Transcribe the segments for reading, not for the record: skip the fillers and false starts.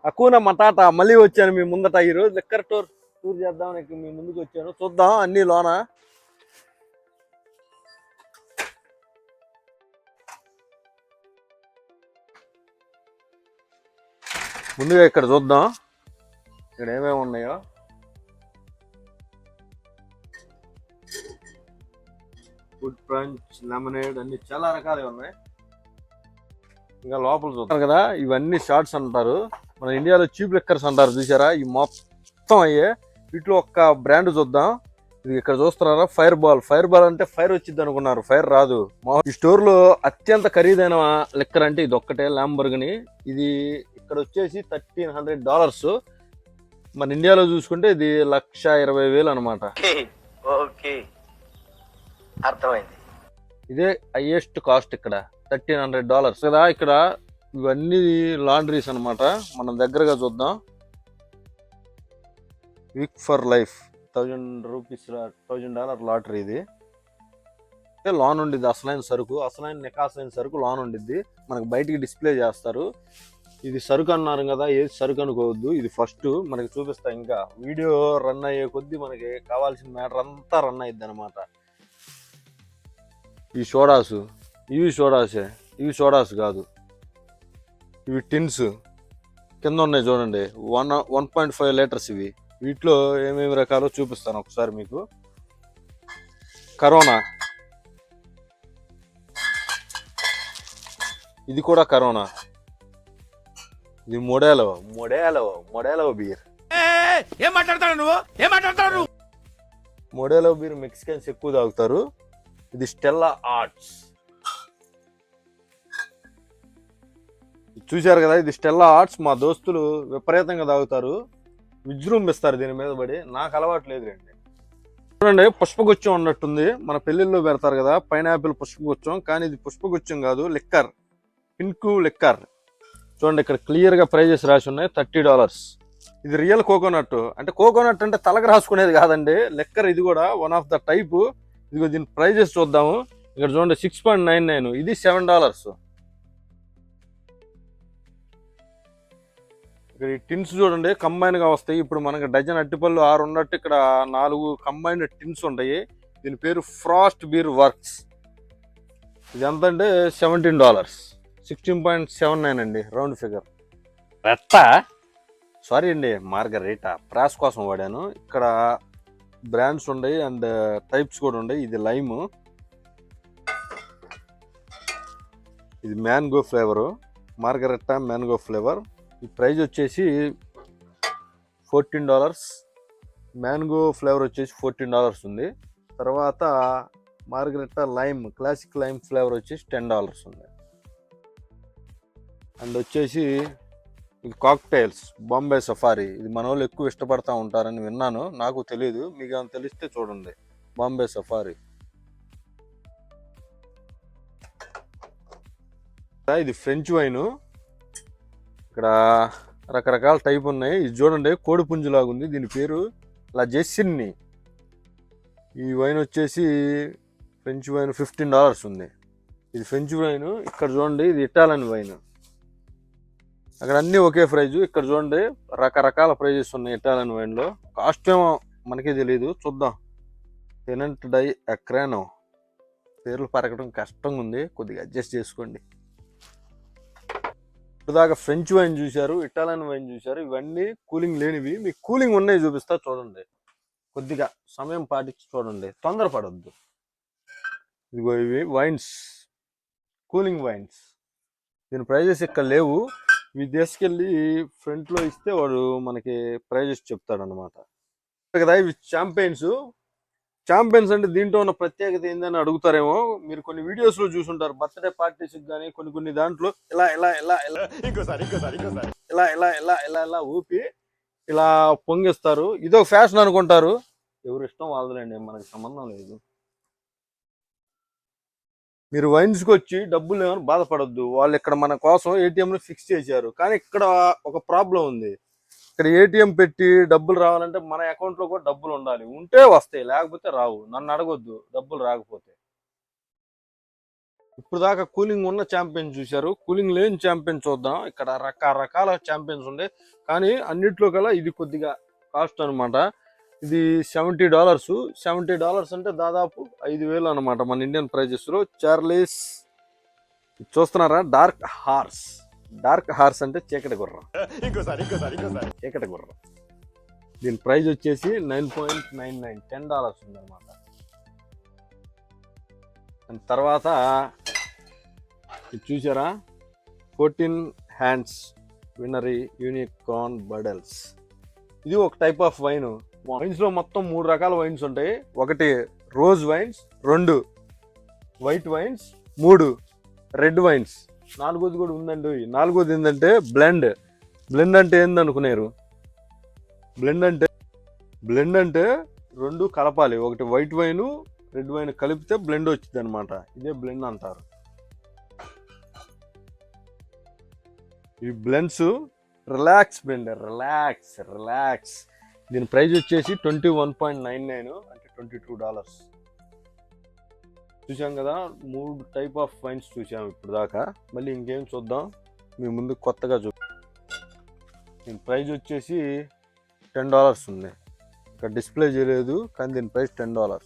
అకూనా matata మళ్ళీ వచ్చాను మీ ముందట. ఈరోజు లిక్కర్ టూర్ చేద్దామని మీ ముందుకు వచ్చాను. చూద్దాం అన్ని లోన. ముందుగా ఇక్కడ చూద్దాం ఇక్కడ ఏమేమి ఉన్నాయో. ఫుడ్ పంచ్, లెమనేడ్ అన్ని చాలా రకాలు ఉన్నాయి. ఇంకా లోపల చూద్దాం కదా, ఇవన్నీ షార్ట్స్ అంటారు. మన ఇండియాలో చీప్ లిక్కర్స్ అంటారు చూసారా, ఈ మొత్తం అయ్యే. వీటిలో ఒక్క బ్రాండ్ చూద్దాం. ఇది ఇక్కడ చూస్తున్నారా, ఫైర్ బాల్. ఫైర్ బాల్ అంటే ఫైర్ వచ్చింది అనుకున్నారు, ఫైర్ రాదు. ఈ స్టోర్ లో అత్యంత ఖరీదైన లిక్కర్ అంటే ఇది ఒక్కటే, ల్యాంబర్గిని. ఇది ఇక్కడ వచ్చేసి $1,300. మన ఇండియాలో చూసుకుంటే ఇది 1,20,000 అనమాట. అర్థమైంది. ఇదే హైయెస్ట్ కాస్ట్ ఇక్కడ, $1,300 కదా. ఇక్కడ ఇవన్నీ లాండ్రీస్ అనమాట. మనం దగ్గరగా చూద్దాం. Week for life $1,000 lottery. ఇది లోన్ ఉండిద్ది, అసలైన సరుకు, అసలైన నికాసైన సరుకు లోన్ ఉండిద్ది. మనకు బయటికి డిస్ప్లే చేస్తారు. ఇది సరుకు అన్నారు కదా, ఏది సరుకు అనుకోవద్దు. ఇది ఫస్ట్ మనకి చూపిస్తా. ఇంకా వీడియో రన్ అయ్యే కొద్దీ మనకి కావాల్సిన మ్యాటర్ అంతా రన్ అయ్యిద్ది అనమాట. ఈ సోడాసు, ఇవి సోడాసే, ఇవి సోడాస్ కాదు, ఇవి టిన్స్ కింద ఉన్నాయి చూడండి. 1.5 లీటర్స్ ఇవి. వీటిలో ఏమేమి రకాలో చూపిస్తాను ఒకసారి మీకు. కరోనా, ఇది కూడా కరోనా. ఇది మొడేలో బీర్. ఏం మాట్లాడతావు నువ్వు? మొడేలో బీర్ మెక్సికన్స్ ఎక్కువ తాగుతారు. ఇది స్టెల్లా ఆర్ట్స్. చూశారు కదా, ఇది స్టెల్లా ఆర్ట్స్. మా దోస్తులు విపరీతంగా తాగుతారు, విజృంభిస్తారు దీని మీద పడి. నాకు అలవాటు లేదు రండి. చూడండి, పుష్పగుచ్చం ఉన్నట్టుంది. మన పెళ్లిళ్ళు పెడతారు కదా పైనాపిల్ పుష్పగుచ్చం, కానీ ఇది పుష్పగుచ్చం కాదు, లిక్కర్, పింకు లిక్కర్. చూడండి ఇక్కడ క్లియర్ గా ప్రైజెస్ రాసి ఉన్నాయి. $30. ఇది రియల్ కోకోనట్. అంటే కోకోనట్ అంటే తలకు రాసుకునేది కాదండి, లిక్కర్. ఇది కూడా వన్ ఆఫ్ ద టైప్. ఇదిగో దీని ప్రైజెస్ చూద్దాము. ఇక్కడ చూడండి 6.99. ఇది $7. ఇక్కడ ఈ టిన్స్ చూడండి కంబైన్ గా వస్తాయి. ఇప్పుడు మనకి డజన్ అట్టిపళ్ళు 6 ఉన్నట్టు ఇక్కడ 4 కంబైన్డ్ టిన్స్ ఉంటాయి. దీని పేరు ఫ్రాస్ట్ బీర్ వర్క్స్. ఇది ఎంత అంటే $17. 16.79 అండి, రౌండ్ ఫిగర్. సారీ అండి, మార్గరీటా ప్రాస్ కోసం వాడాను. ఇక్కడ బ్రాండ్స్ ఉన్నాయి అండ్ టైప్స్ కూడా ఉన్నాయి. ఇది లైమ్, ఇది మ్యాంగో ఫ్లేవరు, మార్గరెట్టా మ్యాంగో ఫ్లేవర్. ఈ ప్రైస్ వచ్చేసి $14. మ్యాంగో ఫ్లేవర్ వచ్చేసి $14 ఉంది. తర్వాత మార్గరెట్టా లైమ్, క్లాసిక్ లైమ్ ఫ్లేవర్ వచ్చేసి $10 ఉంది. అండ్ వచ్చేసి ఇది కాక్టైల్స్, బాంబే సఫారీ. ఇది మన వాళ్ళు ఎక్కువ ఇష్టపడతా ఉంటారని విన్నాను, నాకు తెలియదు. మీకు ఏమైనా తెలిస్తే చూడండి. బాంబే సఫారీ. ఇది ఫ్రెంచ్ వైన్. ఇక్కడ రకరకాల టైప్ ఉన్నాయి. ఇది చూడండి కోడి పుంజులాగా ఉంది. దీని పేరు లా జెస్సిన్ని. ఈ వైన్ వచ్చేసి ఫ్రెంచ్ వైన్ $15 ఉంది. ఇది ఫ్రెంచ్ వైన్. ఇక్కడ చూడండి ఇది ఇటాలియన్ వైన్. అక్కడ అన్ని ఒకే ప్రైజు. ఇక్కడ చూడండి రకరకాల ప్రైజెస్ ఉన్నాయి ఇటాలియన్ వైన్ లో. కాస్ట్ ఏమో మనకి తెలియదు, చూద్దాం. టెనెంట్ డై అక్రానో. పేర్లు పరకడం కష్టంగా ఉంది, కొద్దిగా అడ్జస్ట్ చేసుకోండి. ఇప్పుడుదాకా ఫ్రెంచ్ వైన్ చూశారు, ఇటాలియన్ వైన్ చూశారు. ఇవన్నీ కూలింగ్ లేనివి. మీకు కూలింగ్ ఉన్నాయి చూపిస్తా చూడండి. కొద్దిగా సమయం పాటించి చూడండి, తొందరపడొద్దు. ఇదిగో ఇవి వైన్స్, కూలింగ్ వైన్స్. దీని ప్రైజెస్ ఇక్కడ లేవు. ఇవి తీసుకెళ్ళి ఫ్రంట్ లో ఇస్తే వాడు మనకి ప్రైజెస్ చెప్తాడు అనమాట కదా. ఇవి ఛాంపియన్స్. ఛాంపియన్స్ అంటే దీంట్లో ఉన్న ప్రత్యేకత ఏందని అడుగుతారేమో. మీరు కొన్ని వీడియోస్ లో చూసుంటారు, బర్త్డే పార్టీస్ కానీ కొన్ని దాంట్లో ఇలా ఇలా ఇలా ఇలా ఇంకోసారి ఇలా ఇలా ఇలా ఇలా ఇలా ఊపి ఇలా పొంగిస్తారు. ఇదో ఫ్యాషన్ అనుకుంటారు. ఎవరు ఇష్టం వాళ్ళదండి, మనకి సంబంధం లేదు. మీరు వైన్స్కి వచ్చి డబ్బులు ఏమైనా బాధపడద్దు. వాళ్ళు ఇక్కడ మన కోసం ఏటీఎంలు ఫిక్స్ చేశారు. కానీ ఇక్కడ ఒక ప్రాబ్లం ఉంది. ఇక్కడ ఏటీఎం పెట్టి డబ్బులు రావాలంటే మన అకౌంట్లో కూడా డబ్బులు ఉండాలి. ఉంటే వస్తాయి, లేకపోతే రావు. నన్ను అడగొద్దు డబ్బులు రాకపోతే. ఇప్పుడు దాకా కూలింగ్ ఉన్న ఛాంపియన్ చూశారు, కూలింగ్ లేని ఛాంపియన్ చూద్దాం. ఇక్కడ రకరకాల ఛాంపియన్స్ ఉండే, కానీ అన్నిట్లో కల్లా ఇది కొద్దిగా కాస్ట్ అనమాట. ఇది $70. $70 అంటే దాదాపు 5,000 అనమాట మన ఇండియన్ ప్రైజెస్ లో. చార్లీస్ చూస్తున్నారా, డార్క్ హార్స్ అంటే చీకటి గుర్రం. చీకటి గుర్రం. దీని ప్రైజ్ వచ్చేసి $9.99 $10 ఉందన్నమాట. తర్వాత ఇది చూసారా, 14 హ్యాండ్స్ వినరీ యూనికార్న్ బడల్స్. ఇది ఒక టైప్ ఆఫ్ వైన్. వైన్స్ లో మొత్తం 3 రకాల వైన్స్ ఉంటాయి. ఒకటి rose wines, 2 white wines, 3 red wines, 4ది కూడా ఉందండి. 4ది ఏంటంటే బ్లెండ్. బ్లెండ్ అంటే ఏందనుకున్నారు? బ్లెండ్ అంటే 2 కలపాలి. ఒకటి వైట్ వైన్, రెడ్ వైన్ కలిపితే బ్లెండ్ వచ్చింది అనమాట. ఇదే బ్లెండ్ అంటారు. ఈ బ్లెండ్స్ రిలాక్స్ బ్లెండర్, రిలాక్స్. దీని ప్రైస్ వచ్చేసి $21.99 అంటే $22. చూసాం కదా, 3 టైప్ ఆఫ్ వైన్స్ చూసాం ఇప్పుడు దాకా. మళ్ళీ ఇంకేం చూద్దాం మీ ముందు కొత్తగా దీని ప్రైస్ వచ్చేసి $10 ఉంది. ఇక్కడ డిస్ప్లే చేయలేదు, కానీ దీని ప్రైస్ $10.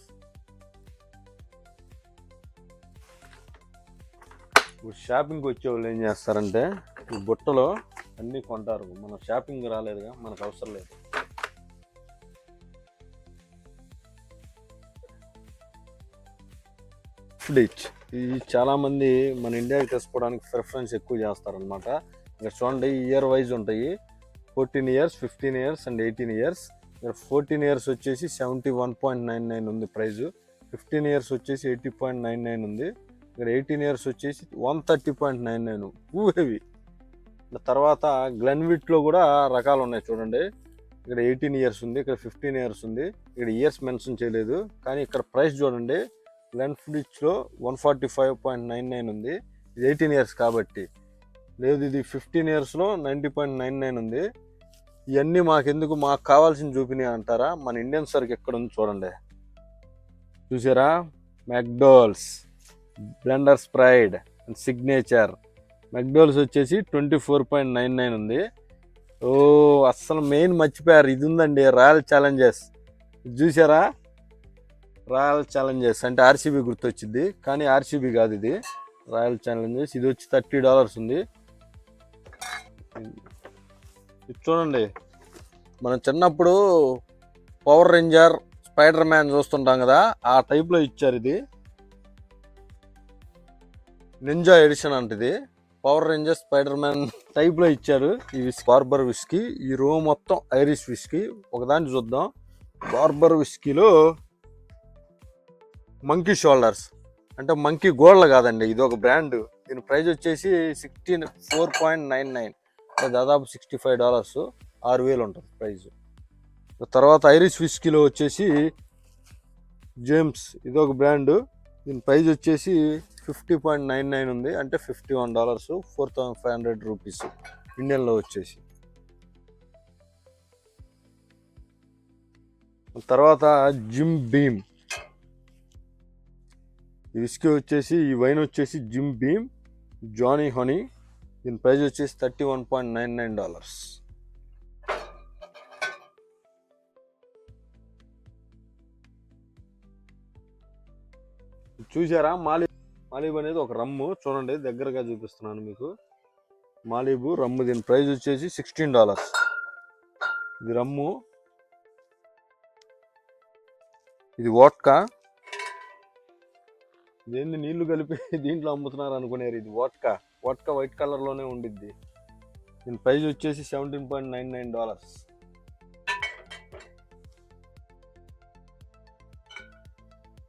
ఇప్పుడు షాపింగ్కి వచ్చే వాళ్ళు ఏం చేస్తారంటే ఈ బుట్టలో అన్నీ కొంటారు. మన షాపింగ్ రాలేదుగా, మనకు అవసరం లేదు. ఫ్రిడ్జ్ ఇది చాలా మంది మన ఇండియాకి తీసుకోవడానికి ప్రిఫరెన్స్ ఎక్కువ చేస్తారనమాట. ఇక్కడ చూడండి, ఇయర్ వైజ్ ఉంటాయి. 14 years, 15 years అండ్ 18 years. ఇక్కడ 14 years వచ్చేసి $71.99 ఉంది ప్రైజు. 15 years వచ్చేసి $80.99 ఉంది. ఇక్కడ 18 years వచ్చేసి $130.99. హెవీ. తర్వాత గ్లెన్విట్లో కూడా రకాలు ఉన్నాయి చూడండి. ఇక్కడ 18 years ఉంది, ఇక్కడ 15 years ఉంది. ఇక్కడ ఇయర్స్ మెన్షన్ చేయలేదు, కానీ ఇక్కడ ప్రైస్ చూడండి. గ్లెన్ఫిడిచ్లో $145.99 ఉంది. ఇది 18 years కాబట్టి. లేదు, ఇది 15 yearsలో $90.99 ఉంది. ఇవన్నీ మాకెందుకు, మాకు కావాల్సిన చూపినాయి అంటారా? మన ఇండియన్ సరుకు ఎక్కడ ఉంది చూడండి. చూసారా, మెక్డోల్స్, బ్లెండర్స్ ప్రైడ్ అండ్ సిగ్నేచర్. మెక్డోల్స్ వచ్చేసి $24.99 ఉంది. ఓ అస్సలు మెయిన్ మర్చిపోయారు, ఇది ఉందండి, రాయల్ ఛాలెంజర్స్. చూసారా, రాయల్ ఛాలెంజర్స్ అంటే ఆర్సీబీ గుర్తొచ్చింది, కానీ ఆర్సీబీ కాదు, ఇది రాయల్ ఛాలెంజర్స్. ఇది వచ్చి $30 ఉంది. ఇది చూడండి, మనం చిన్నప్పుడు పవర్ రేంజర్, స్పైడర్ మ్యాన్ చూస్తుంటాం కదా, ఆ టైప్లో ఇచ్చారు. ఇది నింజా ఎడిషన్ అంటే పవర్ రేంజర్, స్పైడర్ మ్యాన్ టైప్లో ఇచ్చారు. ఈ బార్బర్ విస్కీ, ఈ రో మొత్తం ఐరిష్ విస్కీ. ఒకదాన్ని చూద్దాం. బార్బర్ విస్కీలో మంకీ షోల్డర్స్ అంటే మంకీ గోల్డ్ కాదండి, ఇది ఒక బ్రాండ్. దీని ప్రైస్ వచ్చేసి $64.99 అంటే దాదాపు $65, 6,000 ఉంటుంది ప్రైజ్. తర్వాత ఐరిష్ విస్కీలో వచ్చేసి జేమ్స్, ఇది ఒక బ్రాండ్. దీని ప్రైజ్ వచ్చేసి $50.99 ఉంది అంటే $51, 4,500 రూపీస్ ఇండియన్లో వచ్చేసి. తర్వాత జిమ్ బీమ్, ఈ విస్కీ వచ్చేసి, ఈ వైన్ వచ్చేసి జిమ్ బీమ్ జానీ హనీ. దీని ప్రైజ్ వచ్చేసి $31.99. చూసారా, మాలిబు అనేది ఒక రమ్ము. చూడండి, దగ్గరగా చూపిస్తున్నాను మీకు. మాలిబు రమ్ము. దీని ప్రైజ్ వచ్చేసి $16. ఇది రమ్ము. ఇది వోడ్కా. ఇదేంది నీళ్లు కలిపి దీంట్లో అమ్ముతున్నారు అనుకునేరు. ఇది వోడ్కా వైట్ కలర్లోనే ఉండిద్ది. దీని ప్రైజ్ వచ్చేసి $17.99.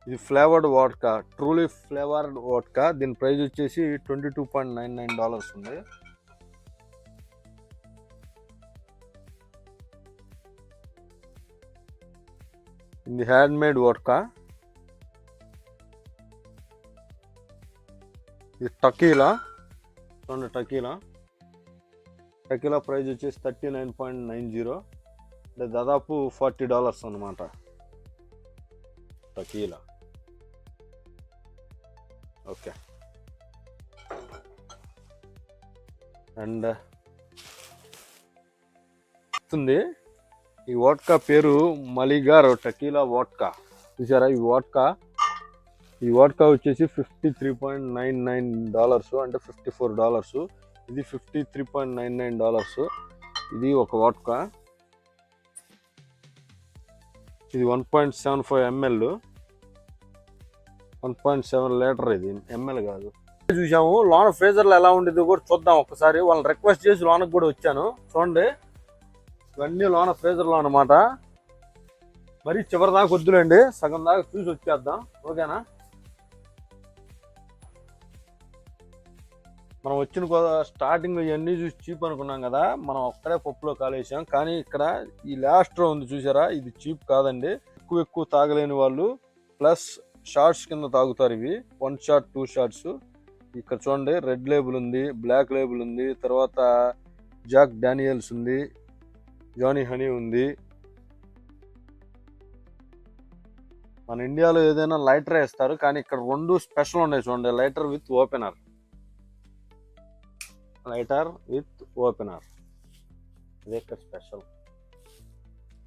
ఇది flavoured vodka, truly flavoured vodka. దీని ప్రైజ్ వచ్చేసి $22.99 ఉంది. ఇది హ్యాండ్ మేడ్ వోడ్కా. ఇది టకీలా. చూడండి, టకీలా ప్రైజ్ వచ్చేసి $39.90 అంటే దాదాపు $40 అన్నమాట టకీలా. ఓకే. అండ్ ఈ వోడ్కా పేరు మలిగారో టకీలా వోడ్కా. చూసారా ఈ వోడ్కా వచ్చేసి $53.99 అంటే $54. ఇది $53.99. ఇది ఒక వోడ్కా. ఇది 1.75 ml, 1.7 లీటర్. ఇది ఎంఎల్ కాదు. చూసాము లోన ఫ్రీజర్లో ఎలా ఉండేది కూడా చూద్దాం ఒకసారి. వాళ్ళని రిక్వెస్ట్ చేసి లోనకు కూడా వచ్చాను. చూడండి, ఇవన్నీ లోన ఫ్రీజర్లో అనమాట. మరి చివరి దాకా వద్దులేండి, సగం దాకా చూసి వచ్చేద్దాం. ఓకేనా? మనం వచ్చిన స్టార్టింగ్ ఇవన్నీ చూసి చీప్ అనుకున్నాం కదా, మనం ఒక్కడే పప్పులో కాలేసాం. కానీ ఇక్కడ ఈ లాస్ట్ ఉంది చూసారా, ఇది చీప్ కాదండి. ఎక్కువ తాగలేని వాళ్ళు ప్లస్ షార్ట్స్ కింద తాగుతారు ఇవి. 1 షాట్ 2 షార్ట్స్. ఇక్కడ చూడండి, రెడ్ లేబుల్ ఉంది, బ్లాక్ లేబుల్ ఉంది, తర్వాత జాక్ డానియల్స్ ఉంది, జానీ హనీ ఉంది. మన ఇండియాలో ఏదైనా లైటర్ వేస్తారు, కానీ ఇక్కడ 2 స్పెషల్ ఉన్నాయి చూడండి. లైటర్ విత్ ఓపెనర్, ఇదే ఇక్కడ స్పెషల్.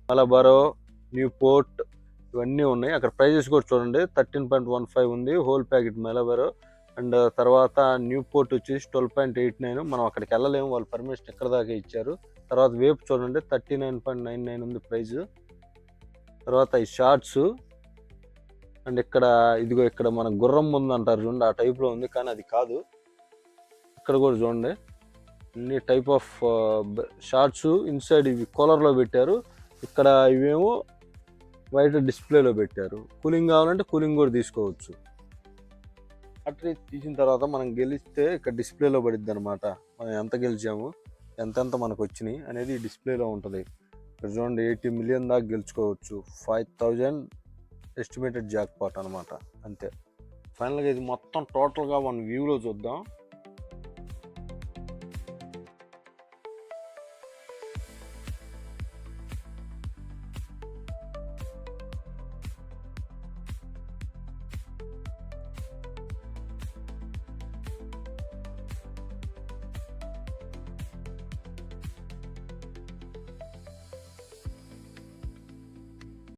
మలబారో, న్యూపోర్ట్ ఇవన్నీ ఉన్నాయి. అక్కడ ప్రైజెస్ కూడా చూడండి. 13.15 ఉంది హోల్ ప్యాకెట్ మలబారో. అండ్ తర్వాత న్యూపోర్ట్ వచ్చేసి 12.89. మనం అక్కడికి వెళ్ళలేము, వాళ్ళు పర్మిషన్ ఎక్కడ దాకా ఇచ్చారు. తర్వాత వేప్ చూడండి, 39.99 ఉంది ప్రైజ్. తర్వాత ఈ షార్ట్స్. అండ్ ఇక్కడ ఇదిగో ఇక్కడ మన గుర్రం ముందు అంటారు చూడండి, ఆ టైప్లో ఉంది, కానీ అది కాదు. ఇక్కడ కూడా చూడండి, అన్ని టైప్ ఆఫ్ షార్ట్స్. ఇన్సైడ్ ఇవి కూలర్లో పెట్టారు, ఇక్కడ ఇవేమో బయట డిస్ప్లేలో పెట్టారు. కూలింగ్ కావాలంటే కూలింగ్ కూడా తీసుకోవచ్చు. బ్యాటరీ తీసిన తర్వాత మనం గెలిస్తే ఇక్కడ డిస్ప్లేలో పడిద్ది అనమాట. మనం ఎంత గెలిచాము, ఎంతెంత మనకు వచ్చినాయి అనేది డిస్ప్లేలో ఉంటుంది. ఇక్కడ చూడండి, 80 మిలియన్ దాకా గెలుచుకోవచ్చు. 5,000 ఎస్టిమేటెడ్ జాక్ పాట్ అనమాట. అంతే. ఫైనల్గా ఇది మొత్తం టోటల్గా మన వ్యూలో చూద్దాం.